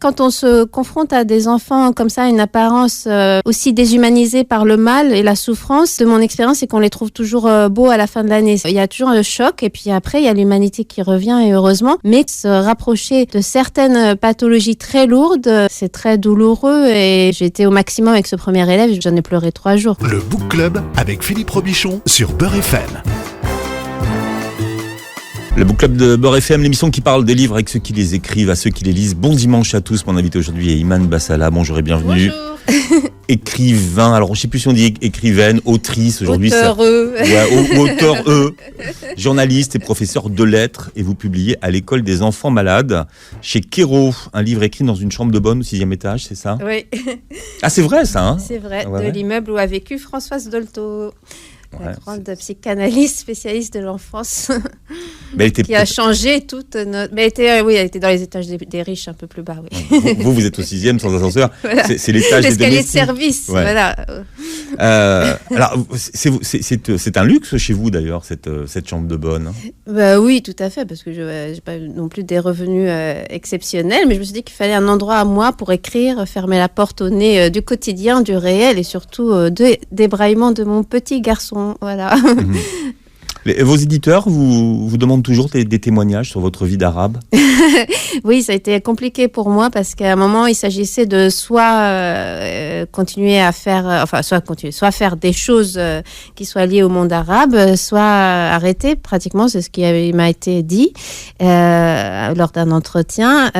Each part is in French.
quand on se confronte à des enfants comme ça, une apparence aussi déshumanisée par le mal et la souffrance, de mon expérience, c'est qu'on les trouve toujours beaux à la fin de l'année. Il y a toujours le choc et puis après, il y a l'humanité qui revient et heureusement. Mais se rapprocher de certaines pathologies très lourdes, c'est très douloureux et j'ai été au maximum avec ce premier élève. J'en ai pleuré 3 jours. Le Book Club avec Philippe Robichon sur Beurre FM. Le Book Club de Beurre FM, l'émission qui parle des livres avec ceux qui les écrivent, à ceux qui les lisent. Bon dimanche à tous. Mon invité aujourd'hui est Iman Bassala. Bonjour et bienvenue. Bonjour. Écrivain, alors je ne sais plus si on dit écrivaine, autrice aujourd'hui. Auteur-eux. Auteur-eux. Journaliste et professeur de lettres. Et vous publiez à l'école des enfants malades chez Kéro, un livre écrit dans une chambre de bonne au 6e étage, c'est ça ? Oui. Ah, c'est vrai ça, hein ? C'est vrai, Ouais. de l'immeuble où a vécu Françoise Dolto. La Ouais, grande psychanalyste spécialiste de l'enfance Mais elle était qui a changé toute notre... Mais elle était dans les étages des riches, un peu plus bas, oui. Vous êtes au 6e sans ascenseur. Voilà. C'est l'étage des L'escalier de domestiques. service, Ouais. voilà. Alors, c'est un luxe chez vous d'ailleurs, cette chambre de bonne. Bah, oui, tout à fait, parce que je n'ai pas non plus des revenus exceptionnels, mais je me suis dit qu'il fallait un endroit à moi pour écrire, fermer la porte au nez du quotidien, du réel et surtout débraillement de mon petit garçon. Voilà. Vos éditeurs vous demandent toujours des témoignages sur votre vie d'arabe ? Oui, ça a été compliqué pour moi parce qu'à un moment, il s'agissait de soit continuer à faire, soit faire des choses qui soient liées au monde arabe, soit arrêter pratiquement, c'est ce qui m'a été dit lors d'un entretien.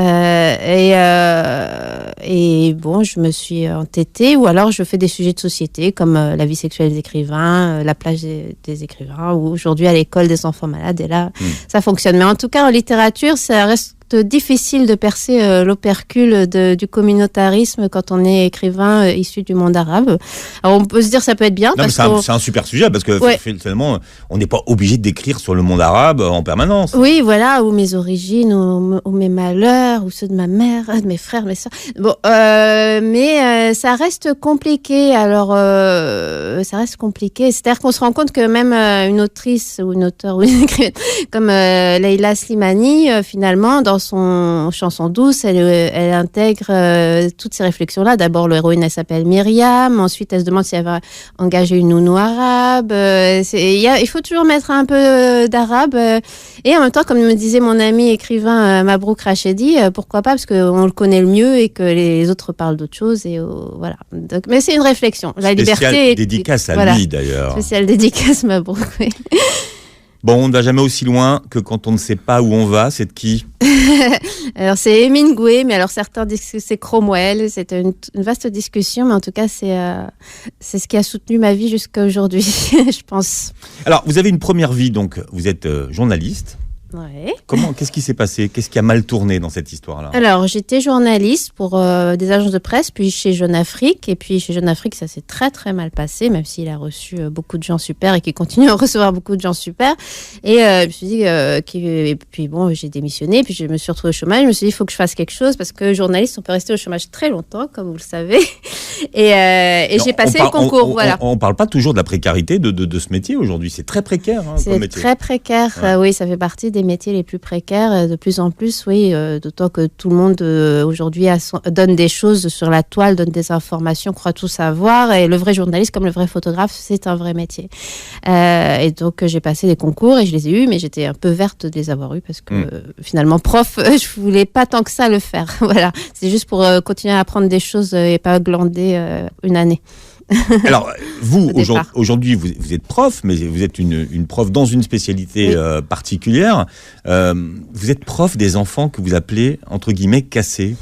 Et bon, je me suis entêtée, ou alors je fais des sujets de société comme la vie sexuelle des écrivains, la plage des écrivains, ou aujourd'hui à l'école des enfants malades. Et là, ça fonctionne. Mais en tout cas, en littérature, ça reste difficile de percer l'opercule du communautarisme quand on est écrivain issu du monde arabe. Alors on peut se dire ça peut être bien. Non, mais c'est un super sujet parce que finalement, on n'est pas obligé d'écrire sur le monde arabe en permanence. Oui, voilà, ou mes origines, ou mes malheurs, ou ceux de ma mère, de mes frères, mes soeurs. Bon, mais ça reste compliqué. Alors, ça reste compliqué. C'est-à-dire qu'on se rend compte que même une autrice ou une auteure ou une écrivaine comme Leila Slimani, finalement, dans son chanson douce, elle intègre toutes ces réflexions-là. D'abord, l'héroïne, elle s'appelle Myriam. Ensuite, elle se demande si elle va engager une nounou arabe. Il faut toujours mettre un peu d'arabe. Et en même temps, comme me disait mon ami écrivain Mabrouk Rachedi, pourquoi pas, parce qu'on le connaît le mieux et que les autres parlent d'autre chose. Et voilà. Donc, mais c'est une réflexion. La liberté. Dédicace à lui, d'ailleurs. Spéciale dédicace Mabrouk, oui. Bon, on ne va jamais aussi loin que quand on ne sait pas où on va. C'est de qui ? Alors, c'est Hemingway, mais alors certains disent que c'est Cromwell. C'est une vaste discussion, mais en tout cas, c'est ce qui a soutenu ma vie jusqu'à aujourd'hui, je pense. Alors, vous avez une première vie, donc vous êtes journaliste. Ouais. Qu'est-ce qui s'est passé ? Qu'est-ce qui a mal tourné dans cette histoire-là ? Alors, j'étais journaliste pour des agences de presse, puis chez Jeune Afrique. Et puis, chez Jeune Afrique, ça s'est très, très mal passé, même s'il a reçu beaucoup de gens super et qu'il continue à recevoir beaucoup de gens super. Et je me suis dit, et puis bon, j'ai démissionné, puis je me suis retrouvée au chômage. Je me suis dit, il faut que je fasse quelque chose, parce que journaliste, on peut rester au chômage très longtemps, comme vous le savez. Et j'ai passé le concours, voilà. On ne parle pas toujours de la précarité de ce métier aujourd'hui. C'est très précaire, hein, comme métier. C'est très précaire, ouais. Oui, ça fait partie des métiers les plus précaires, de plus en plus, oui, d'autant que tout le monde aujourd'hui donne des choses sur la toile, donne des informations, croit tout savoir, et le vrai journaliste, comme le vrai photographe, c'est un vrai métier. Et donc, j'ai passé des concours et je les ai eus, mais j'étais un peu verte de les avoir eus parce que finalement, prof, je voulais pas tant que ça le faire. Voilà, c'est juste pour continuer à apprendre des choses et pas glander une année. Alors, vous, aujourd'hui, vous êtes prof, mais vous êtes une prof dans une spécialité particulière. Vous êtes prof des enfants que vous appelez, entre guillemets, cassés.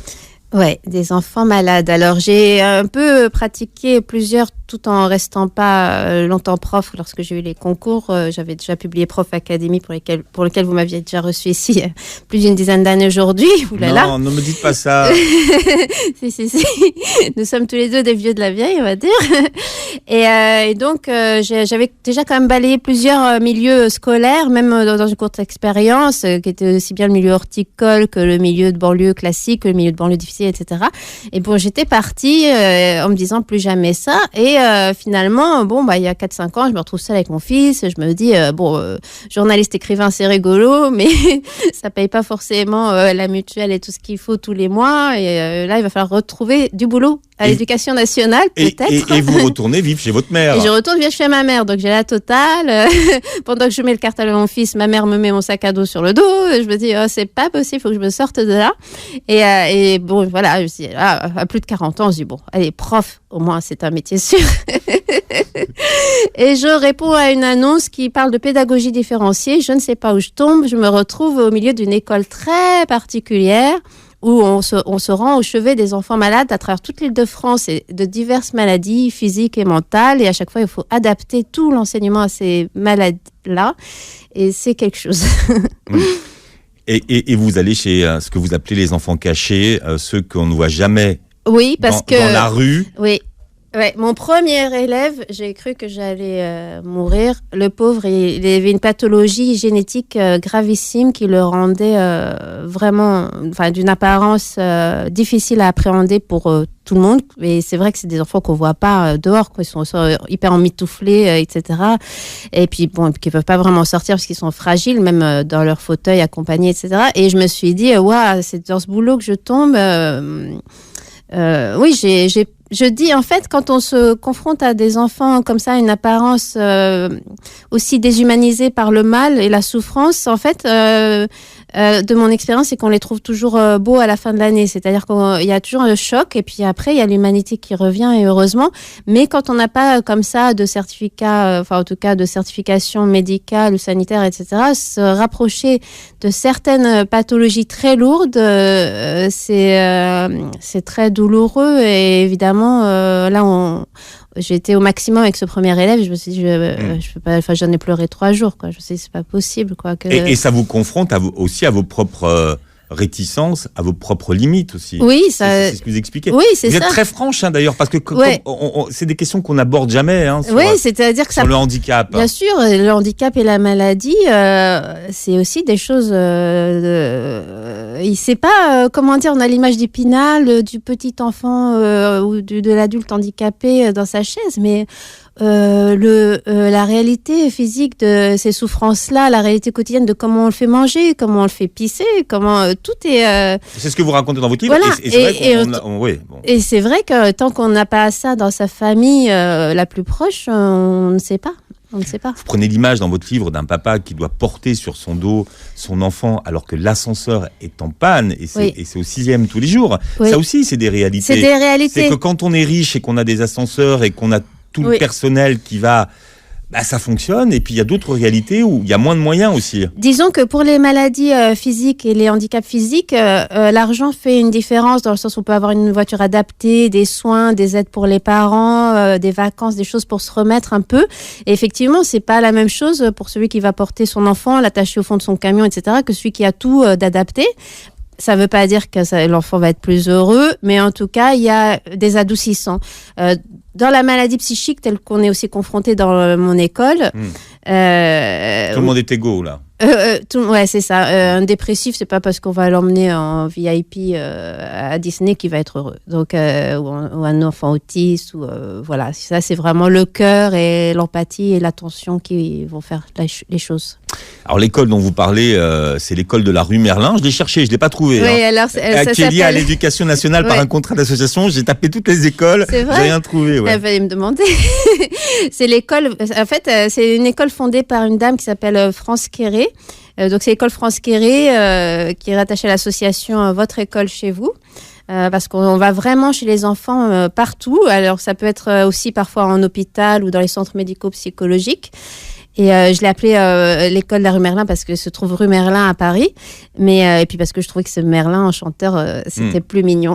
Ouais, des enfants malades. Alors, j'ai un peu pratiqué plusieurs, tout en restant pas longtemps prof. Lorsque j'ai eu les concours, j'avais déjà publié Prof Académie pour lequel vous m'aviez déjà reçu ici plus d'une dizaine d'années aujourd'hui. Oulala. Non, ne me dites pas ça. Si. Nous sommes tous les deux des vieux de la vieille, on va dire. Et donc, j'avais déjà quand même balayé plusieurs milieux scolaires, même dans une courte expérience, qui était aussi bien le milieu horticole que le milieu de banlieue classique, que le milieu de banlieue difficile associés, etc. Et bon, j'étais partie en me disant plus jamais ça. Et finalement, il y a 4-5 ans, je me retrouve seule avec mon fils. Je me dis, journaliste, écrivain, c'est rigolo, mais ça paye pas forcément la mutuelle et tout ce qu'il faut tous les mois. Et là, il va falloir retrouver du boulot à l'éducation nationale, peut-être. Et vous retournez vivre chez votre mère. Et je retourne vivre chez ma mère, donc j'ai la totale. Pendant que je mets le cartable à mon fils, ma mère me met mon sac à dos sur le dos. Je me dis, c'est pas possible, il faut que je me sorte de là. Et bon, voilà, je me dis, à plus de 40 ans, je dis, bon, allez, prof, au moins, c'est un métier sûr. Et je réponds à une annonce qui parle de pédagogie différenciée. Je ne sais pas où je tombe. Je me retrouve au milieu d'une école très particulière où on se rend au chevet des enfants malades à travers toute l'Île-de-France et de diverses maladies physiques et mentales. Et à chaque fois, il faut adapter tout l'enseignement à ces maladies-là. Et c'est quelque chose. Et vous allez chez ce que vous appelez les enfants cachés, ceux qu'on ne voit jamais dans la rue. Oui. Ouais, mon premier élève, j'ai cru que j'allais mourir. Le pauvre, il avait une pathologie génétique gravissime qui le rendait vraiment, d'une apparence difficile à appréhender pour tout le monde. Et c'est vrai que c'est des enfants qu'on voit pas dehors, quoi. Ils sont hyper emmitouflés, etc. Et puis qui peuvent pas vraiment sortir parce qu'ils sont fragiles, même dans leur fauteuil accompagnés, etc. Et je me suis dit, c'est dans ce boulot que je tombe. Je dis, en fait, quand on se confronte à des enfants comme ça, une apparence aussi déshumanisée par le mal et la souffrance, en fait, de mon expérience, c'est qu'on les trouve toujours beaux à la fin de l'année. C'est-à-dire qu'il y a toujours un choc et puis après, il y a l'humanité qui revient, et heureusement. Mais quand on n'a pas comme ça de certificat, en tout cas de certification médicale ou sanitaire, etc., se rapprocher de certaines pathologies très lourdes, c'est très douloureux. Et évidemment, j'ai été au maximum avec ce premier élève. Je me suis dit, je peux pas. J'en ai pleuré 3 jours, quoi. Je me suis dit, c'est pas possible, quoi. Et ça vous confronte aussi à vos propres réticences, à vos propres limites aussi. Oui, c'est ce que vous expliquez. Oui, c'est ça. Vous êtes très franche, d'ailleurs, parce que c'est des questions qu'on n'aborde jamais. C'est-à-dire que sur le handicap. Bien sûr, le handicap et la maladie, c'est aussi des choses. C'est pas comment dire. On a l'image d'Épinal, du petit enfant ou de l'adulte handicapé dans sa chaise, mais la réalité physique de ces souffrances-là, la réalité quotidienne de comment on le fait manger, comment on le fait pisser, comment tout est... C'est ce que vous racontez dans votre livre. Voilà. Et c'est vrai que tant qu'on n'a pas ça dans sa famille la plus proche, on ne sait pas. On ne sait pas. Vous prenez l'image dans votre livre d'un papa qui doit porter sur son dos son enfant alors que l'ascenseur est en panne et c'est au 6e tous les jours. Oui. Ça aussi, c'est des réalités. C'est des réalités. C'est que quand on est riche et qu'on a des ascenseurs et qu'on a tout le personnel qui va... ça fonctionne, et puis il y a d'autres réalités où il y a moins de moyens aussi. Disons que pour les maladies physiques et les handicaps physiques, l'argent fait une différence dans le sens où on peut avoir une voiture adaptée, des soins, des aides pour les parents, des vacances, des choses pour se remettre un peu. Et effectivement, c'est pas la même chose pour celui qui va porter son enfant, l'attacher au fond de son camion, etc., que celui qui a tout d'adapté. Ça ne veut pas dire que l'enfant va être plus heureux, mais en tout cas, il y a des adoucissants. Dans la maladie psychique, telle qu'on est aussi confronté dans mon école... tout le monde est égaux, là. C'est ça. Un dépressif, c'est pas parce qu'on va l'emmener en VIP à Disney qu'il va être heureux. Donc, ou un enfant autiste, ou voilà. Ça, c'est vraiment le cœur et l'empathie et l'attention qui vont faire les choses. Alors l'école dont vous parlez, c'est l'école de la rue Merlin. Je l'ai cherché, je l'ai pas trouvée. Oui, alors qui est liée à l'éducation nationale par un contrat d'association. J'ai tapé toutes les écoles, j'ai rien trouvé. Ouais. Elle fallait me demander. C'est l'école. En fait, c'est une école fondée par une dame qui s'appelle France Quéré. Donc c'est l'école France Quéré qui est rattachée à l'association Votre école chez vous. Parce qu'on va vraiment chez les enfants partout. Alors ça peut être aussi parfois en hôpital ou dans les centres médico-psychologiques. Et je l'ai appelée l'école de la rue Merlin parce que se trouve rue Merlin à Paris. Mais et puis parce que je trouvais que ce Merlin en chanteur, c'était plus mignon.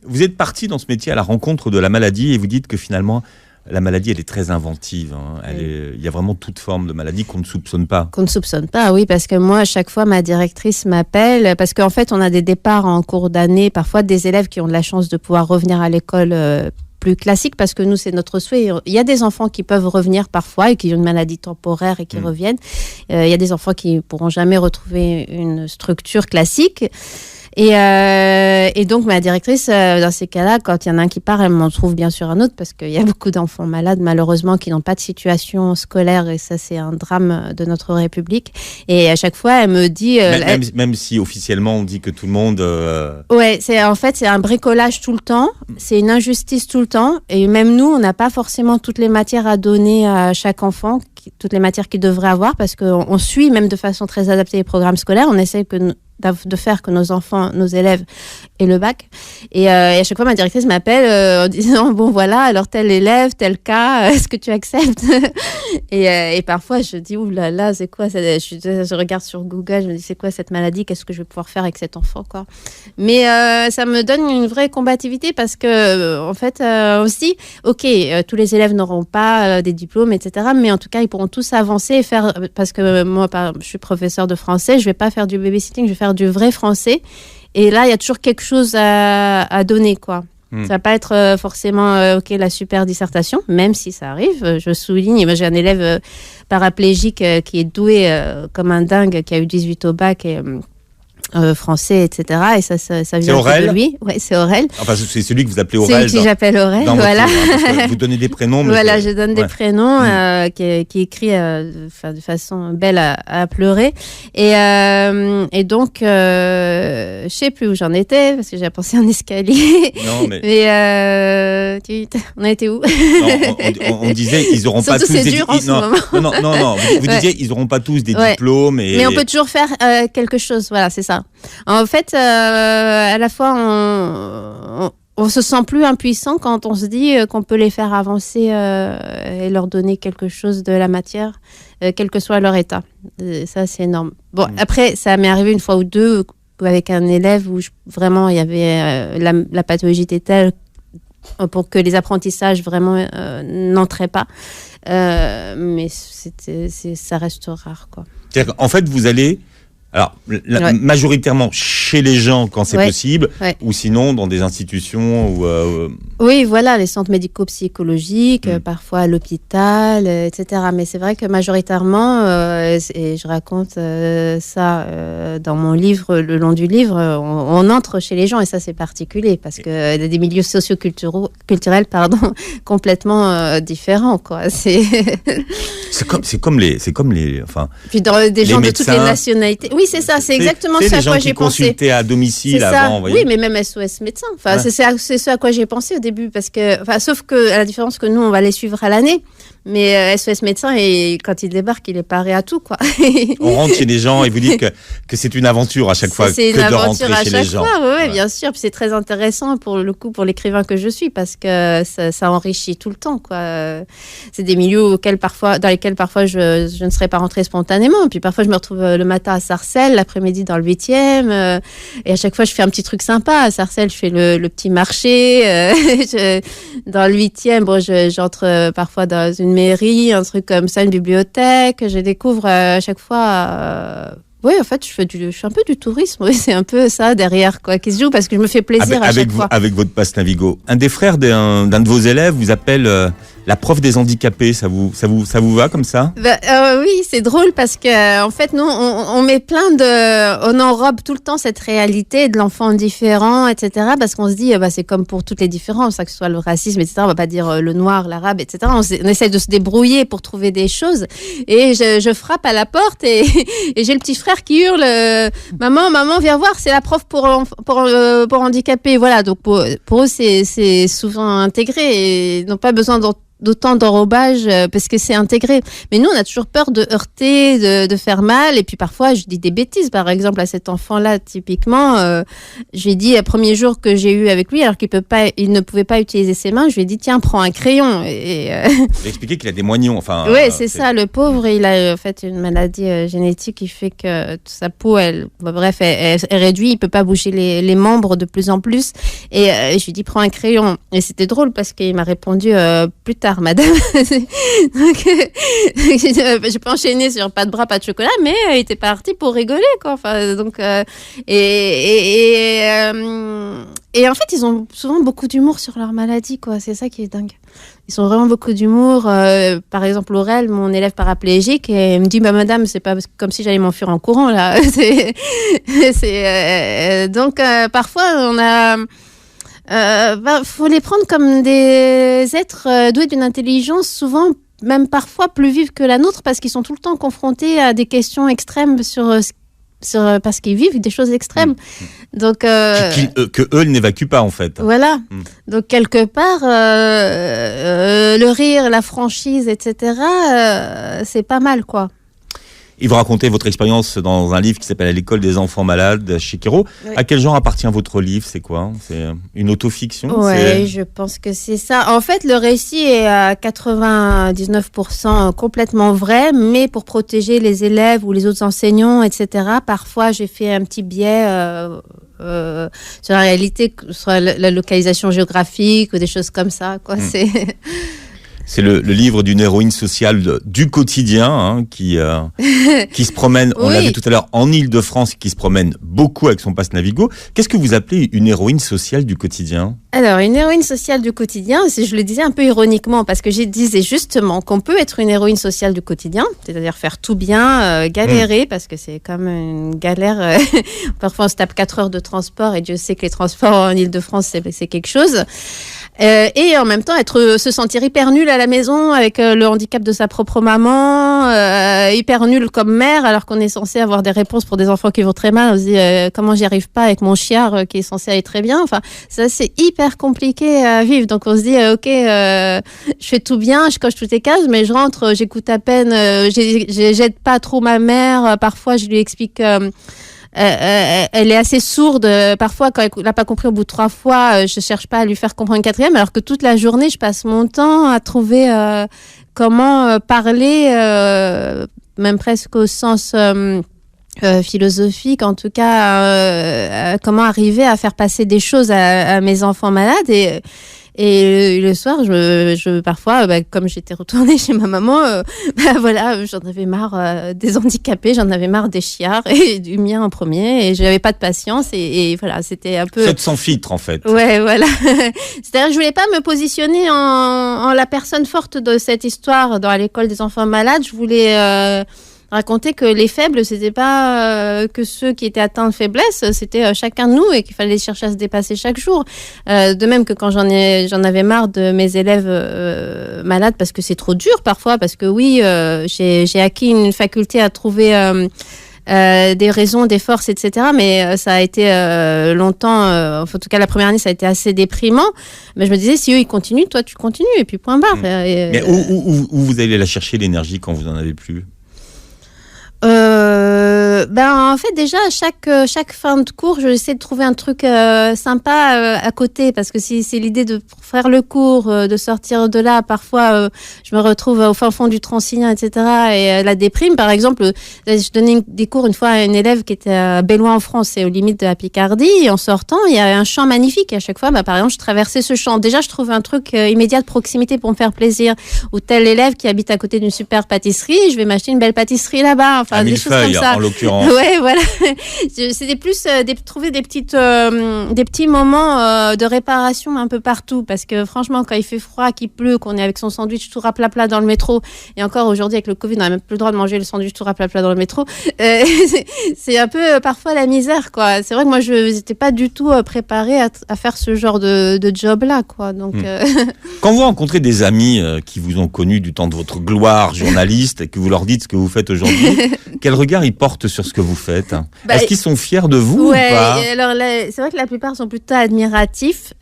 Vous êtes parti dans ce métier à la rencontre de la maladie et vous dites que finalement, la maladie, elle est très inventive. Il y a vraiment toute forme de maladie qu'on ne soupçonne pas. Qu'on ne soupçonne pas, oui, parce que moi, à chaque fois, ma directrice m'appelle, parce qu'en fait, on a des départs en cours d'année, parfois des élèves qui ont de la chance de pouvoir revenir à l'école plus classique, parce que nous, c'est notre souhait. Il y a des enfants qui peuvent revenir parfois et qui ont une maladie temporaire et qui reviennent. Il y a des enfants qui ne pourront jamais retrouver une structure classique. Et donc, ma directrice, dans ces cas-là, quand il y en a un qui part, elle m'en trouve bien sûr un autre parce qu'il y a beaucoup d'enfants malades, malheureusement, qui n'ont pas de situation scolaire. Et ça, c'est un drame de notre République. Et à chaque fois, elle me dit... même si officiellement, on dit que tout le monde... Ouais, c'est un bricolage tout le temps. C'est une injustice tout le temps. Et même nous, on n'a pas forcément toutes les matières à donner à chaque enfant, toutes les matières qu'ils devraient avoir, parce qu'on suit même de façon très adaptée les programmes scolaires. On essaie de faire que nos enfants, nos élèves aient le bac. Et à chaque fois, ma directrice m'appelle en disant, bon voilà, alors tel élève, tel cas, est-ce que tu acceptes? Et parfois, je dis, ouh là là, c'est quoi ça? Je regarde sur Google, je me dis, c'est quoi cette maladie? Qu'est-ce que je vais pouvoir faire avec cet enfant, quoi? Mais ça me donne une vraie combativité parce que, en fait, aussi, ok, tous les élèves n'auront pas des diplômes, etc. Mais en tout cas, ils pourront tous avancer et faire, parce que moi, je suis professeure de français, je vais pas faire du babysitting, je vais faire du vrai français. Et là, il y a toujours quelque chose à donner, quoi. Ça va pas être forcément ok la super dissertation, même si ça arrive. Je souligne, moi j'ai un élève paraplégique qui est doué comme un dingue, qui a eu 18 au bac et français, etc. Et ça vient de lui. Ouais, c'est Aurel. Enfin, c'est celui que vous appelez Aurel. C'est celui que j'appelle Aurel, voilà. Vous donnez des prénoms. Mais voilà, je donne des prénoms qui écrit de façon belle à pleurer. Et donc, je sais plus où j'en étais parce que j'ai pensé en escalier. Non, mais on a été où? Non, on disait ils auront pas tous des non. Vous disiez ils auront pas tous des diplômes. Mais on peut toujours faire quelque chose. Voilà, c'est ça. En fait, à la fois, on se sent plus impuissant quand on se dit qu'on peut les faire avancer et leur donner quelque chose de la matière, quel que soit leur état. Ça, c'est énorme. Bon, après, ça m'est arrivé une fois ou deux avec un élève où vraiment il y avait la pathologie était telle pour que les apprentissages vraiment n'entraient pas. Mais ça reste rare, quoi. C'est-à-dire qu'en fait, vous allez... Alors, majoritairement chez les gens quand c'est possible, ou sinon dans des institutions où... Oui, voilà, les centres médico-psychologiques, parfois à l'hôpital, etc. Mais c'est vrai que majoritairement, et je raconte ça dans mon livre, le long du livre, on entre chez les gens et ça c'est particulier parce que des milieux socio-culturels, complètement différents, quoi. C'est comme les enfin. Puis dans des gens de toutes les nationalités. Oui, c'est ça, c'est exactement ce à quoi j'ai pensé. Consulter à domicile avant, oui, mais même SOS médecin. Enfin, c'est ce à quoi j'ai pensé au début, parce que, sauf que à la différence que nous, on va les suivre à l'année, mais SOS médecin, et quand il débarque, il est paré à tout, quoi. On rentre chez les gens et vous dites que c'est une aventure à chaque fois que de rentrer chez les gens. Oui, bien sûr. Puis c'est très intéressant pour l'écrivain que je suis, parce que ça enrichit tout le temps, quoi. C'est des milieux dans lesquels parfois je ne serais pas rentrée spontanément. Et puis parfois je me retrouve le matin à Sarcelles, l'après-midi dans le 8e, et à chaque fois je fais un petit truc sympa. À Sarcelles, je fais le petit marché. Dans le 8e, j'entre parfois dans une mairie, un truc comme ça, une bibliothèque. Je découvre à chaque fois... Oui, en fait, je fais un peu du tourisme. Oui, c'est un peu ça derrière, quoi, qui se joue parce que je me fais plaisir à chaque fois. Avec votre passe Navigo. Un des frères d'un de vos élèves vous appelle la prof des handicapés. Ça vous va comme ça? Oui, c'est drôle parce que en fait, nous, on met on enrobe tout le temps cette réalité de l'enfant différent, etc. Parce qu'on se dit, c'est comme pour toutes les différences, que ce soit le racisme, etc. On va pas dire le noir, l'arabe, etc. On essaie de se débrouiller pour trouver des choses. Et je frappe à la porte et j'ai le petit frère qui hurle maman viens voir, c'est la prof pour handicapés. Voilà, donc pour eux c'est souvent intégré et n'ont pas besoin d'autant d'enrobage parce que c'est intégré. Mais nous, on a toujours peur de heurter, de faire mal. Et puis parfois, je dis des bêtises. Par exemple, à cet enfant-là, typiquement, je lui ai dit, le premier jour que j'ai eu avec lui, alors il ne pouvait pas utiliser ses mains, je lui ai dit, tiens, prends un crayon. Vous avez expliqué qu'il a des moignons. Enfin, oui, c'est ça. Le pauvre, il a en fait une maladie génétique qui fait que sa peau, elle réduit. Il peut pas bouger les membres de plus en plus. Et je lui ai dit, prends un crayon. Et c'était drôle parce qu'il m'a répondu plus tard, madame. Donc, j'ai pas enchaîné sur pas de bras, pas de chocolat, mais il était parti pour rigoler, quoi. Enfin, donc, Et en fait, ils ont souvent beaucoup d'humour sur leur maladie, quoi. C'est ça qui est dingue. Ils ont vraiment beaucoup d'humour. Par exemple, Laurel, mon élève paraplégique, elle me dit, madame, c'est pas comme si j'allais m'enfuir en courant, là. Donc, parfois, on a... faut les prendre comme des êtres doués d'une intelligence, souvent, même parfois plus vives que la nôtre, parce qu'ils sont tout le temps confrontés à des questions extrêmes parce qu'ils vivent des choses extrêmes. Donc, que eux n'évacuent pas, en fait. Voilà. Donc, quelque part, le rire, la franchise, etc., c'est pas mal, quoi. Et vous racontez votre expérience dans un livre qui s'appelle « À l'école des enfants malades » chez Kero. Oui. À quel genre appartient votre livre ? C'est quoi ? C'est une autofiction ? Oui, je pense que c'est ça. En fait, le récit est à 99% complètement vrai, mais pour protéger les élèves ou les autres enseignants, etc., parfois j'ai fait un petit biais sur la réalité, sur la localisation géographique ou des choses comme ça, quoi. C'est le livre d'une héroïne sociale du quotidien qui se promène, on l'a vu tout à l'heure, en Île-de-France, qui se promène beaucoup avec son passe Navigo. Qu'est-ce que vous appelez une héroïne sociale du quotidien ? Alors, une héroïne sociale du quotidien, je le disais un peu ironiquement, parce que je disais justement qu'on peut être une héroïne sociale du quotidien, c'est-à-dire faire tout bien, galérer, parce que c'est comme une galère. Parfois, on se tape 4 heures de transport, et Dieu sait que les transports en Île-de-France, c'est quelque chose. Et en même temps se sentir hyper nul à la maison avec le handicap de sa propre maman, hyper nul comme mère alors qu'on est censé avoir des réponses pour des enfants qui vont très mal. On se dit comment j'y arrive pas avec mon chiard qui est censé aller très bien. Enfin, ça c'est hyper compliqué à vivre. Donc on se dit ok, je fais tout bien, je coche toutes les cases, mais je rentre, j'écoute à peine, j'aide pas trop ma mère. Parfois je lui explique. Elle est assez sourde. Parfois, quand elle n'a pas compris au bout de 3 fois, je cherche pas à lui faire comprendre une 4e, alors que toute la journée, je passe mon temps à trouver comment parler, même presque au sens philosophique, en tout cas, comment arriver à faire passer des choses à mes enfants malades. Et le soir, parfois, comme j'étais retournée chez ma maman, voilà, j'en avais marre des handicapés, j'en avais marre des chiards et du mien en premier, et j'avais pas de patience, et voilà, c'était un peu... Vous êtes sans filtre, en fait. Ouais, voilà. C'est-à-dire que je voulais pas me positionner en la personne forte de cette histoire dans l'école des enfants malades. Je voulais raconter que les faibles, c'était pas que ceux qui étaient atteints de faiblesse, c'était chacun de nous, et qu'il fallait chercher à se dépasser chaque jour. De même que quand j'en avais marre de mes élèves malades, parce que c'est trop dur parfois, parce que oui, j'ai acquis une faculté à trouver des raisons, des forces, etc. Mais ça a été longtemps, en tout cas la première année, ça a été assez déprimant. Mais je me disais, si eux ils continuent, toi tu continues, et puis point barre. Mais où vous allez la chercher, l'énergie, quand vous en avez plus ? En fait, déjà, chaque fin de cours, j'essaie de trouver un truc sympa à côté, parce que si c'est l'idée de faire le cours, de sortir de là, parfois, je me retrouve au fin fond du Transilien, etc., et la déprime. Par exemple, je donnais des cours une fois à une élève qui était à Bellois en France, et aux limites de la Picardie, et en sortant, il y avait un champ magnifique, et à chaque fois, par exemple, je traversais ce champ. Déjà, je trouvais un truc immédiat de proximité pour me faire plaisir, ou tel élève qui habite à côté d'une super pâtisserie, je vais m'acheter une belle pâtisserie là-bas. Enfin, des choses comme ça. En l'occurrence. Ouais, voilà. C'était plus trouver des petits moments de réparation un peu partout, parce que franchement, quand il fait froid, qu'il pleut, qu'on est avec son sandwich tout rapla dans le métro, et encore aujourd'hui avec le Covid, on n'a même plus le droit de manger le sandwich tout rapla dans le métro. C'est un peu parfois la misère, quoi. C'est vrai que moi, je n'étais pas du tout préparée à faire ce genre de job-là, quoi. Donc. Quand vous rencontrez des amis qui vous ont connu du temps de votre gloire journaliste, et que vous leur dites ce que vous faites aujourd'hui, quel regard ils portent sur ce que vous faites ? Est-ce qu'ils sont fiers de vous ou pas ? Alors c'est vrai que la plupart sont plutôt admiratifs.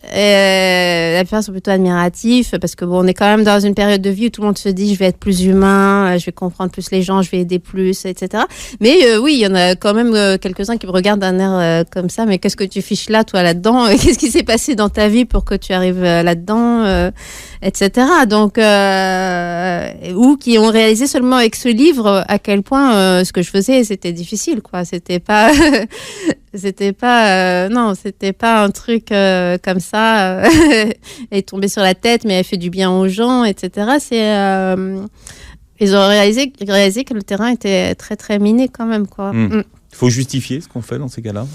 Parce que bon, on est quand même dans une période de vie où tout le monde se dit je vais être plus humain, je vais comprendre plus les gens, je vais aider plus, etc. Mais oui, il y en a quand même quelques-uns qui me regardent d'un air comme ça. Mais qu'est-ce que tu fiches là, toi, là-dedans ? Qu'est-ce qui s'est passé dans ta vie pour que tu arrives là-dedans, etc. Donc, ou qui ont réalisé seulement avec ce livre à quel point ce que je faisais, c'était difficile, quoi. C'était pas un truc comme ça et tomber sur la tête, mais elle fait du bien aux gens, etc. Ils ont réalisé que le terrain était très très miné quand même, quoi. Faut justifier ce qu'on fait dans ces cas-là.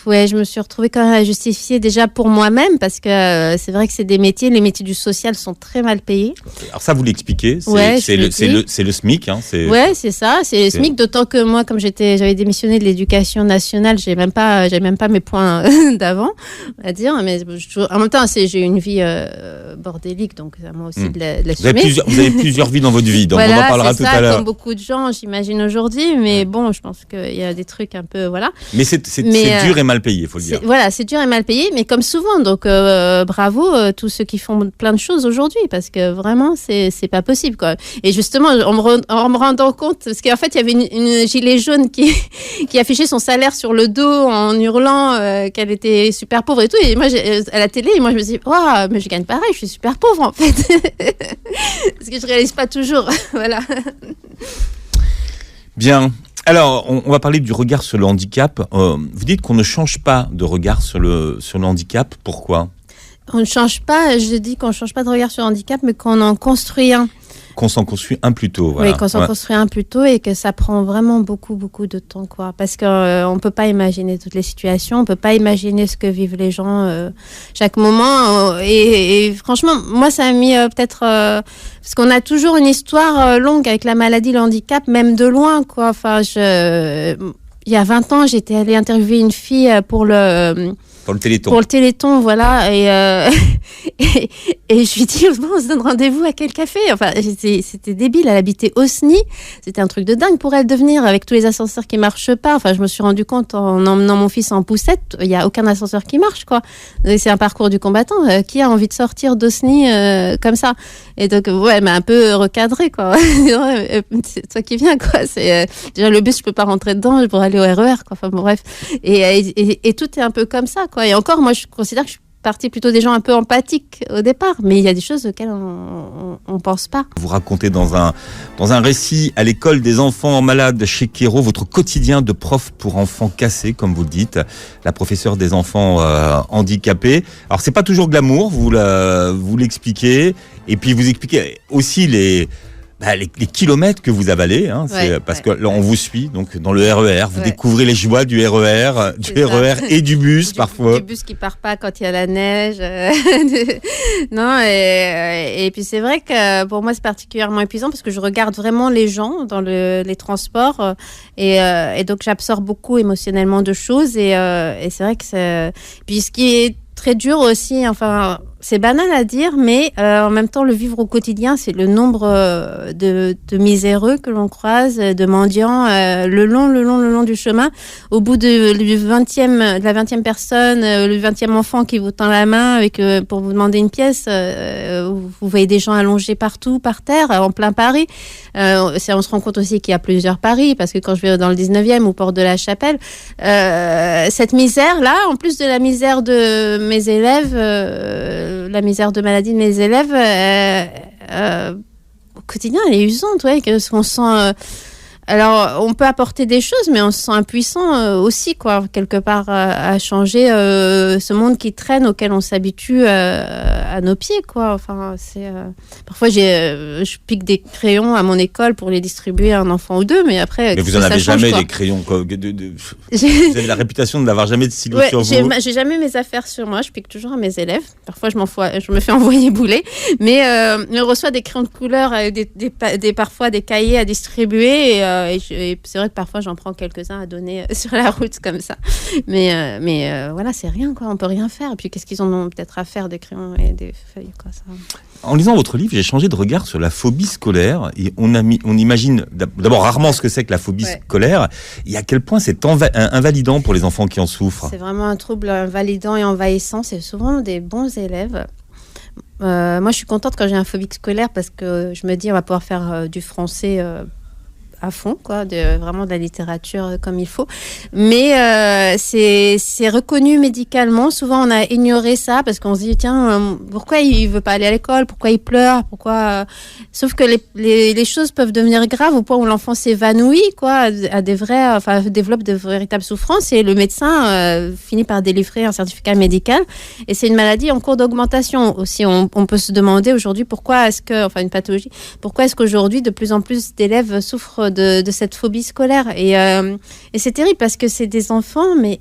Ouais, je me suis retrouvée quand même à justifier déjà pour moi-même parce que c'est vrai que c'est les métiers du social sont très mal payés. Alors ça, vous l'expliquez, c'est le SMIC. Hein, ouais, c'est ça, c'est le SMIC, d'autant que moi, comme j'avais démissionné de l'éducation nationale, j'avais même pas mes points d'avant, on va dire, mais en même temps, j'ai une vie bordélique, donc à moi aussi de l'assumer. Vous avez plusieurs vies dans votre vie, donc voilà, on en parlera tout à l'heure. Comme beaucoup de gens, j'imagine aujourd'hui, mais bon, je pense qu'il y a des trucs un peu, voilà. Mais c'est dur et mal payé, il faut le dire. Voilà, c'est dur et mal payé, mais comme souvent. Donc, bravo tous ceux qui font plein de choses aujourd'hui, parce que vraiment, c'est pas possible, quoi. Et justement, en me rendant compte, parce qu'en fait, il y avait une gilet jaune qui affichait son salaire sur le dos en hurlant qu'elle était super pauvre et tout. Et moi, à la télé, moi, je me dis, waouh, mais je gagne pareil, je suis super pauvre, en fait. Parce que je réalise pas toujours. Voilà. Bien. Alors, on va parler du regard sur le handicap. Vous dites qu'on ne change pas de regard sur le handicap. Pourquoi ? On ne change pas, je dis qu'on ne change pas de regard sur le handicap, mais qu'on en construit un. Qu'on s'en construit un plus tôt. Voilà. Oui, qu'on s'en construit un plus tôt et que ça prend vraiment beaucoup, beaucoup de temps, quoi. Parce qu'on ne peut pas imaginer toutes les situations, on ne peut pas imaginer ce que vivent les gens chaque moment. Et franchement, moi, ça a mis peut-être... parce qu'on a toujours une histoire longue avec la maladie, le handicap, même de loin, quoi. Enfin, il y a 20 ans, j'étais allée interviewer une fille pour le Téléthon. Pour le Téléthon, voilà. Et je lui dis, bon, on se donne rendez-vous à quel café ? Enfin, c'était débile. Elle habitait Osny. C'était un truc de dingue pour elle de venir avec tous les ascenseurs qui marchent pas. Enfin, je me suis rendu compte en emmenant mon fils en poussette, il y a aucun ascenseur qui marche, quoi. Et c'est un parcours du combattant. Qui a envie de sortir d'Osny comme ça ? Et donc, ouais, elle m'a un peu recadré, quoi. C'est toi qui viens, quoi. Déjà, le bus, je peux pas rentrer dedans pour aller au RER, quoi. Enfin, bon, bref. Et tout est un peu comme ça, quoi. Et encore, moi, je considère que je suis partie plutôt des gens un peu empathiques au départ, mais il y a des choses auxquelles on pense pas. Vous racontez dans un récit à l'école des enfants malades chez Kéro, votre quotidien de prof pour enfants cassés, comme vous le dites, la professeure des enfants handicapés. Alors, c'est pas toujours glamour, vous l'expliquez, et puis vous expliquez aussi les kilomètres que vous avalez, hein, parce que là, on vous suit donc dans le RER, vous découvrez les joies du RER, et du bus parfois. Du bus qui part pas quand il y a la neige. Non, et puis c'est vrai que pour moi c'est particulièrement épuisant parce que je regarde vraiment les gens dans les transports et donc j'absorbe beaucoup émotionnellement de choses et c'est vrai que puis ce qui est très dur aussi, enfin c'est banal à dire, mais en même temps le vivre au quotidien, c'est le nombre de miséreux que l'on croise, de mendiants le long du chemin. Au bout de la 20e personne, le 20e enfant qui vous tend la main pour vous demander une pièce, vous voyez des gens allongés partout, par terre, en plein Paris. On se rend compte aussi qu'il y a plusieurs Paris, parce que quand je vais dans le 19e ou Porte de la Chapelle, cette misère-là, en plus de la misère de mes élèves, la misère de maladie de mes élèves, au quotidien, elle est usante, ouais, qu'on sent... alors, on peut apporter des choses, mais on se sent impuissant aussi, quoi, quelque part, à changer ce monde qui traîne, auquel on s'habitue à nos pieds, quoi. Enfin, parfois, je pique des crayons à mon école pour les distribuer à un enfant ou deux, mais après... Mais vous n'en avez jamais des crayons, quoi. Vous avez la réputation de n'avoir jamais de stylo sur vous. J'ai jamais mes affaires sur moi, je pique toujours à mes élèves. Parfois, je me fais envoyer bouler, mais je reçois des crayons de couleur, parfois des cahiers à distribuer, et c'est vrai que parfois j'en prends quelques-uns à donner sur la route comme ça, mais voilà, c'est rien, quoi, on peut rien faire. Et puis qu'est-ce qu'ils en ont peut-être à faire des crayons et des feuilles, quoi, ça. En lisant votre livre, j'ai changé de regard sur la phobie scolaire et on imagine d'abord rarement ce que c'est que la phobie scolaire et à quel point c'est invalidant pour les enfants qui en souffrent. C'est vraiment un trouble invalidant et envahissant, c'est souvent des bons élèves. Moi je suis contente quand j'ai un phobique scolaire parce que je me dis on va pouvoir faire du français à fond, quoi, vraiment de la littérature comme il faut. Mais c'est reconnu médicalement. Souvent, on a ignoré ça parce qu'on se dit, tiens, pourquoi il veut pas aller à l'école ? Pourquoi il pleure ? Sauf que les choses peuvent devenir graves au point où l'enfant s'évanouit, quoi, développe de véritables souffrances et le médecin finit par délivrer un certificat médical. Et c'est une maladie en cours d'augmentation aussi. On peut se demander aujourd'hui une pathologie, pourquoi est-ce qu'aujourd'hui de plus en plus d'élèves souffrent de cette phobie scolaire et c'est terrible parce que c'est des enfants mais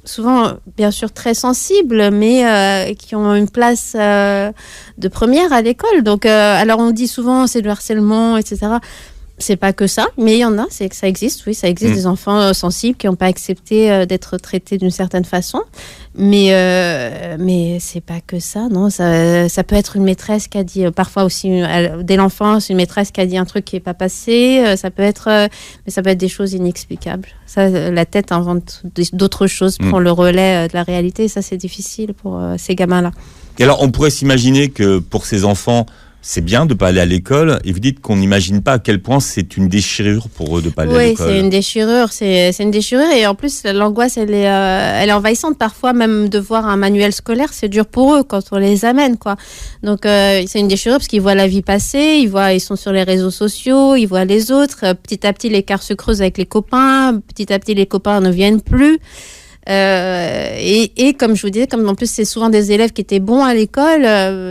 souvent, bien sûr, très sensibles, mais qui ont une place de première à l'école. Donc, alors on dit souvent c'est du harcèlement, etc. C'est pas que ça, mais il y en a, c'est que ça existe, oui, ça existe des enfants sensibles qui n'ont pas accepté d'être traités d'une certaine façon, mais c'est pas que ça, non, ça peut être une maîtresse qui a dit, parfois aussi, dès l'enfance, une maîtresse qui a dit un truc qui n'est pas passé, mais ça peut être des choses inexplicables. Ça, la tête invente d'autres choses, prend le relais de la réalité, et ça c'est difficile pour ces gamins-là. Et alors, on pourrait s'imaginer que pour ces enfants, c'est bien de ne pas aller à l'école, et vous dites qu'on n'imagine pas à quel point c'est une déchirure pour eux de ne pas aller à l'école. Oui, c'est une déchirure, et en plus l'angoisse elle est envahissante parfois, même de voir un manuel scolaire, c'est dur pour eux quand on les amène, quoi. Donc c'est une déchirure parce qu'ils voient la vie passer, ils sont sur les réseaux sociaux, ils voient les autres, petit à petit l'écart se creuse avec les copains, petit à petit les copains ne viennent plus. Et comme je vous disais, comme en plus c'est souvent des élèves qui étaient bons à l'école,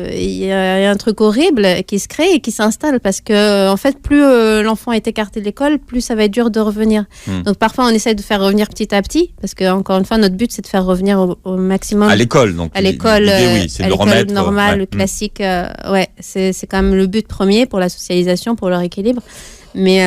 il y a un truc horrible qui se crée et qui s'installe parce que en fait plus l'enfant est écarté de l'école, plus ça va être dur de revenir. Donc parfois on essaie de faire revenir petit à petit parce que encore une fois notre but c'est de faire revenir au maximum à l'école. Donc à l'école, oui, c'est de le remettre normale, classique. C'est quand même le but premier pour la socialisation, pour leur équilibre. Mais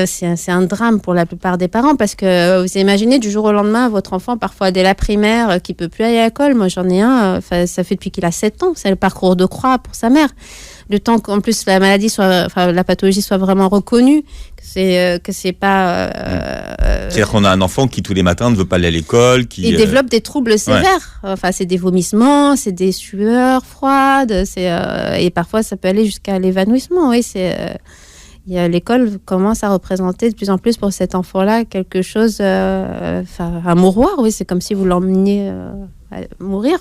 c'est un drame pour la plupart des parents parce que vous imaginez du jour au lendemain votre enfant, parfois dès la primaire, qui peut plus aller à l'école. Moi j'en ai un, ça fait depuis qu'il a 7 ans, c'est le parcours de croix pour sa mère. Le temps qu'en plus la maladie la pathologie soit vraiment reconnue, que c'est pas. C'est-à-dire qu'on a un enfant qui tous les matins ne veut pas aller à l'école, qui développe des troubles sévères. Enfin, c'est des vomissements, c'est des sueurs froides, et parfois ça peut aller jusqu'à l'évanouissement. Oui, l'école commence à représenter de plus en plus pour cet enfant-là quelque chose, un mouroir. Oui, c'est comme si vous l'emmeniez à mourir.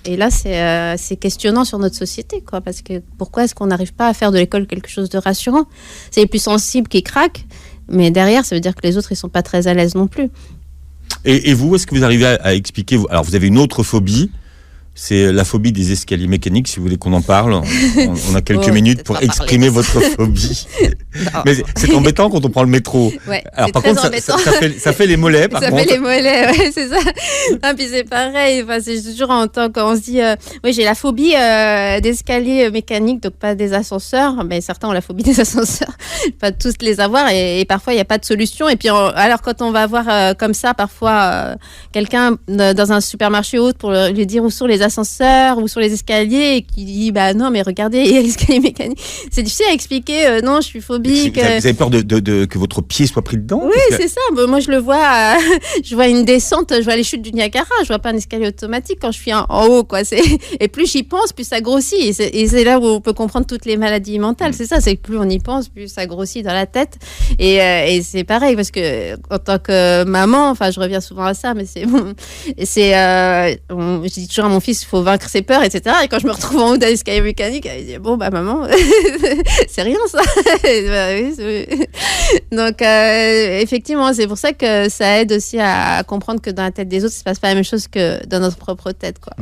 Et là, c'est questionnant sur notre société, quoi, parce que pourquoi est-ce qu'on n'arrive pas à faire de l'école quelque chose de rassurant ? C'est les plus sensibles qui craquent, mais derrière, ça veut dire que les autres, ils sont pas très à l'aise non plus. Et vous, est-ce que vous arrivez à expliquer ? Alors, vous avez une autre phobie, c'est la phobie des escaliers mécaniques, si vous voulez qu'on en parle. On a quelques minutes pour exprimer votre phobie. Mais c'est embêtant quand on prend le métro. Ouais, alors, par contre, ça fait les mollets, par contre. Ça fait les mollets, ouais, c'est ça. Ah, puis c'est pareil, enfin, c'est toujours quand on se dit, oui, j'ai la phobie d'escaliers mécaniques, donc pas des ascenseurs, mais certains ont la phobie des ascenseurs, pas tous les avoir, et parfois il n'y a pas de solution. Et puis, alors quand on va voir comme ça, parfois, quelqu'un dans un supermarché ou autre pour lui dire où sont les ascenseurs ou sur les escaliers et qui dit bah non mais regardez il y a l'escalier mécanique, c'est difficile à expliquer. Non, je suis phobique. Vous avez peur que votre pied soit pris dedans? Oui, c'est ça. Moi je le vois, je vois une descente, je vois les chutes du Niagara, je vois pas un escalier automatique quand je suis en haut, quoi. Et plus j'y pense, plus ça grossit, et c'est là où on peut comprendre toutes les maladies mentales. C'est ça, c'est que plus on y pense, plus ça grossit dans la tête, et c'est pareil parce que en tant que maman, enfin je reviens souvent à ça, mais c'est bon, je dis toujours à mon fils, il faut vaincre ses peurs, etc. Et quand je me retrouve en haut d'un escalier mécanique, il dit bon bah maman, c'est rien ça. Donc effectivement, c'est pour ça que ça aide aussi à comprendre que dans la tête des autres, il se passe pas la même chose que dans notre propre tête, quoi.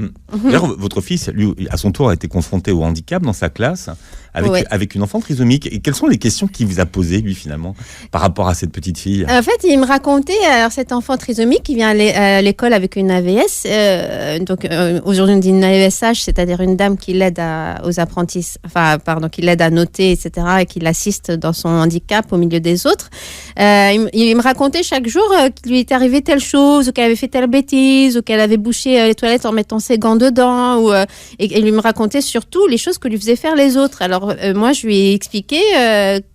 D'ailleurs, votre fils, lui, à son tour, a été confronté au handicap dans sa classe avec une enfant trisomique. Et quelles sont les questions qu'il vous a posées, lui, finalement, par rapport à cette petite fille? En fait, il me racontait, alors cet enfant trisomique qui vient à l'école avec une AVS, aujourd'hui on dit une AESH, c'est-à-dire une dame qui l'aide aux apprentis, qui l'aide à noter, etc., et qui l'assiste dans son handicap au milieu des autres. Il me racontait chaque jour qu'il lui était arrivé telle chose, ou qu'elle avait fait telle bêtise, ou qu'elle avait bouché les toilettes en mettant ses gants dedans, et il me racontait surtout les choses que lui faisaient faire les autres. Alors moi, je lui ai expliqué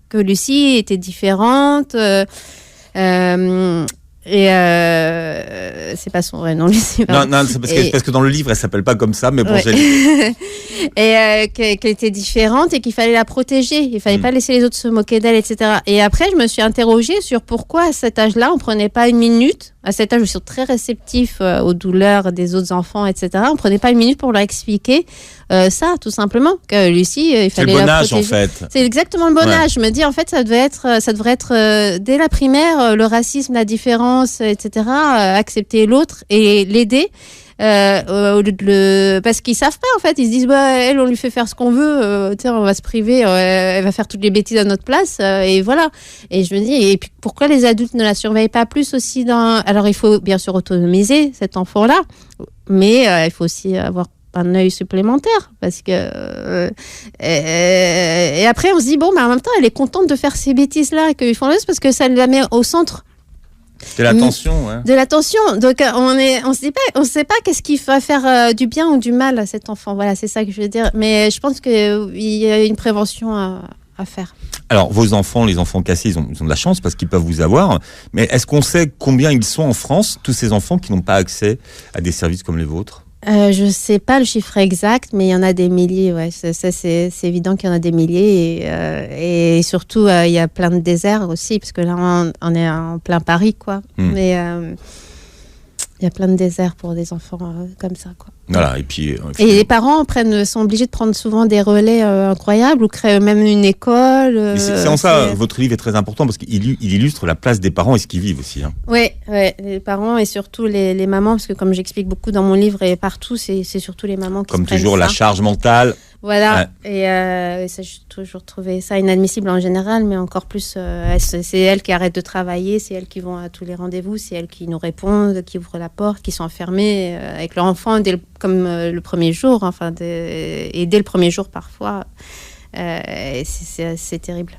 que Lucie était différente. C'est pas son vrai nom, Lucie. Non, c'est parce que dans le livre, elle s'appelle pas comme ça, mais bon, et qu'elle était différente et qu'il fallait la protéger. Il fallait pas laisser les autres se moquer d'elle, etc. Et après, je me suis interrogée sur pourquoi à cet âge-là, on prenait pas une minute. À cet âge, je suis très réceptif aux douleurs des autres enfants, etc. On prenait pas une minute pour leur expliquer ça, tout simplement. Que Lucie, il fallait la protéger. C'est le bon âge, en fait. C'est exactement le bon âge. Je me dis, en fait, ça devrait être dès la primaire, le racisme, la différence, etc. Accepter l'autre et l'aider. parce qu'ils savent pas en fait. Ils se disent elle, on lui fait faire ce qu'on veut. On va se priver. Elle va faire toutes les bêtises à notre place et voilà. Et je me dis et puis pourquoi les adultes ne la surveillent pas plus aussi Alors il faut bien sûr autonomiser cet enfant-là, mais il faut aussi avoir un œil supplémentaire parce que et après on se dit en même temps elle est contente de faire ces bêtises là qu'ils font parce que ça la met au centre de l'attention, de l'attention. Donc on sait pas qu'est-ce qui va faire du bien ou du mal à cet enfant. Voilà, c'est ça que je veux dire. Mais je pense que il y a une prévention à faire. Alors vos enfants, les enfants cassés, ils ont de la chance parce qu'ils peuvent vous avoir. Mais est-ce qu'on sait combien ils sont en France, tous ces enfants qui n'ont pas accès à des services comme les vôtres? Je sais pas le chiffre exact, mais il y en a des milliers. Ouais, c'est évident qu'il y en a des milliers et surtout il y a plein de déserts aussi, parce que là on est en plein Paris, quoi. Mais il y a plein de déserts pour des enfants comme ça, quoi. Voilà, et puis les parents sont obligés de prendre souvent des relais incroyables ou créent même une école. C'est en ça, votre livre est très important parce qu'il illustre la place des parents et ce qu'ils vivent aussi. Hein. Oui, les parents et surtout les mamans, parce que comme j'explique beaucoup dans mon livre et partout, c'est surtout les mamans qui comme toujours, la charge mentale. Voilà, et ça, j'ai toujours trouvé ça inadmissible en général, mais encore plus, c'est elles qui arrêtent de travailler, c'est elles qui vont à tous les rendez-vous, c'est elles qui nous répondent, qui ouvrent la porte, qui sont enfermées avec leur enfant comme le premier jour, et dès le premier jour parfois, c'est terrible.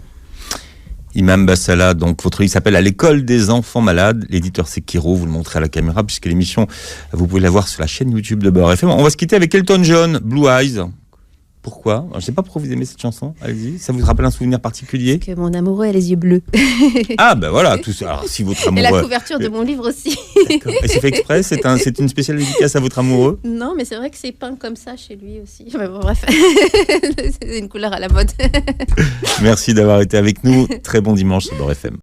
Imam Bassala, donc votre livre s'appelle « À l'école des enfants malades ». L'éditeur c'est Kiro, vous le montrez à la caméra, puisque l'émission, vous pouvez la voir sur la chaîne YouTube de Beurre FM. On va se quitter avec Elton John, Blue Eyes. Pourquoi ? Je ne sais pas pourquoi vous aimez cette chanson. Allez-y, ça vous rappelle un souvenir particulier ? Parce que mon amoureux a les yeux bleus. Ah ben voilà, tout ça. Alors si votre amoureux. Et la couverture de mon livre aussi. D'accord. Et c'est fait exprès ? C'est une spéciale dédicace à votre amoureux ? Non, mais c'est vrai que c'est peint comme ça chez lui aussi. Mais bon, bref, c'est une couleur à la mode. Merci d'avoir été avec nous. Très bon dimanche sur Beurre FM.